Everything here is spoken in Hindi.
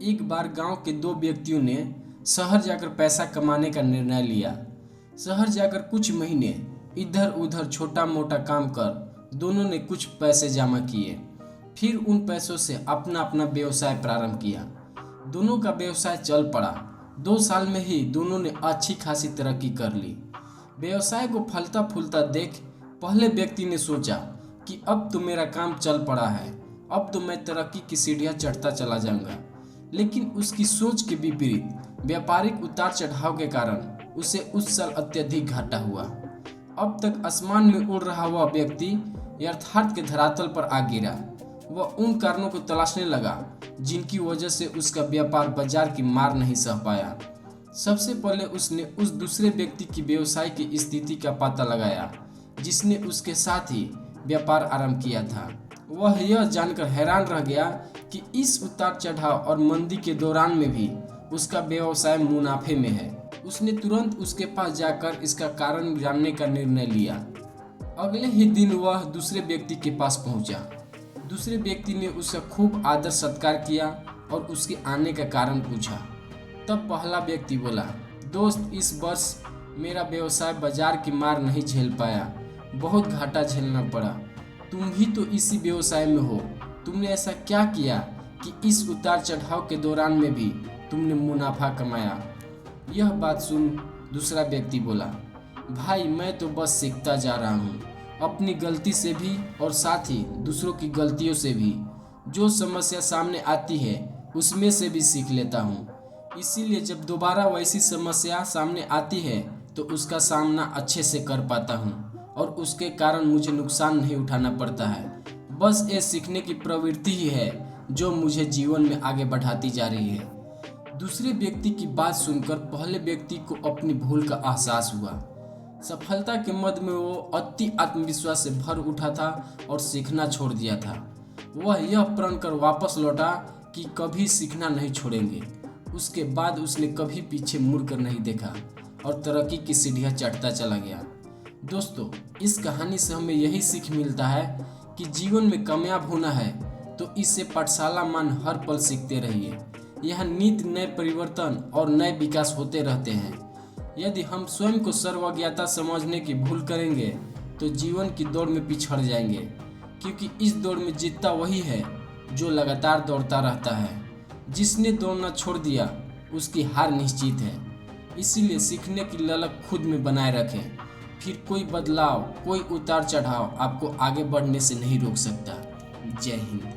एक बार गांव के दो व्यक्तियों ने शहर जाकर पैसा कमाने का निर्णय लिया। शहर जाकर कुछ महीने इधर उधर छोटा मोटा काम कर दोनों ने कुछ पैसे जमा किए। फिर उन पैसों से अपना अपना व्यवसाय प्रारंभ किया। दोनों का व्यवसाय चल पड़ा। 2 साल में ही दोनों ने अच्छी खासी तरक्की कर ली। व्यवसाय को फलता फूलता देख पहले व्यक्ति ने सोचा कि अब तो मेरा काम चल पड़ा है, अब तो मैं तरक्की की सीढ़ियां चढ़ता चला जाऊंगा। लेकिन उसकी सोच के विपरीत व्यापारिक उतार चढ़ाव के कारण उसे उस साल अत्यधिक घाटा हुआ। अब तक आसमान में उड़ रहा हुआ व्यक्ति यथार्थ के धरातल पर आ गिरा। वह उन कारणों को तलाशने लगा जिनकी वजह से उसका व्यापार बाजार की मार नहीं सह पाया। सबसे पहले उसने उस दूसरे व्यक्ति की व्यवसाय की स्थिति का पता लगाया जिसने उसके साथ ही व्यापार आरंभ किया था। वह यह जानकर हैरान रह गया कि इस उतार चढ़ाव और मंदी के दौरान में भी उसका व्यवसाय मुनाफे में है। उसने तुरंत उसके पास जाकर इसका कारण जानने का निर्णय लिया। अगले ही दिन वह दूसरे व्यक्ति के पास पहुंचा। दूसरे व्यक्ति ने उसका खूब आदर सत्कार किया और उसके आने का कारण पूछा। तब पहला व्यक्ति बोला, दोस्त, इस वर्ष मेरा व्यवसाय बाजार की मार नहीं झेल पाया, बहुत घाटा झेलना पड़ा। तुम भी तो इसी व्यवसाय में हो, तुमने ऐसा क्या किया कि इस उतार चढ़ाव के दौरान में भी तुमने मुनाफा कमाया? यह बात सुन दूसरा व्यक्ति बोला, भाई, मैं तो बस सीखता जा रहा हूँ, अपनी गलती से भी और साथ ही दूसरों की गलतियों से भी। जो समस्या सामने आती है उसमें से भी सीख लेता हूँ। इसीलिए जब दोबारा वैसी समस्या सामने आती है तो उसका सामना अच्छे से कर पाता हूँ और उसके कारण मुझे नुकसान नहीं उठाना पड़ता है। बस ये सीखने की प्रवृत्ति ही है जो मुझे जीवन में आगे बढ़ाती जा रही है। दूसरे व्यक्ति की बात सुनकर पहले व्यक्ति को अपनी भूल का एहसास हुआ। सफलता के मद में वो अति आत्मविश्वास से भर उठा था और सीखना छोड़ दिया था। वह यह प्रण कर वापस लौटा कि कभी सीखना नहीं छोड़ेंगे। उसके बाद उसने कभी पीछे मुड़कर नहीं देखा और तरक्की की सीढ़ियां चढ़ता चला गया। दोस्तों, इस कहानी से हमें यही सीख मिलता है कि जीवन में कामयाब होना है तो इससे पाठशाला मान हर पल सीखते रहिए। यहाँ नित्य नए परिवर्तन और नए विकास होते रहते हैं। यदि हम स्वयं को सर्वज्ञता समझने की भूल करेंगे तो जीवन की दौड़ में पिछड़ जाएंगे, क्योंकि इस दौड़ में जीतता वही है जो लगातार दौड़ता रहता है। जिसने दौड़ना छोड़ दिया उसकी हार निश्चित है। इसीलिए सीखने की ललक खुद में बनाए रखें, फिर कोई बदलाव, कोई उतार चढ़ाव आपको आगे बढ़ने से नहीं रोक सकता। जय हिंद।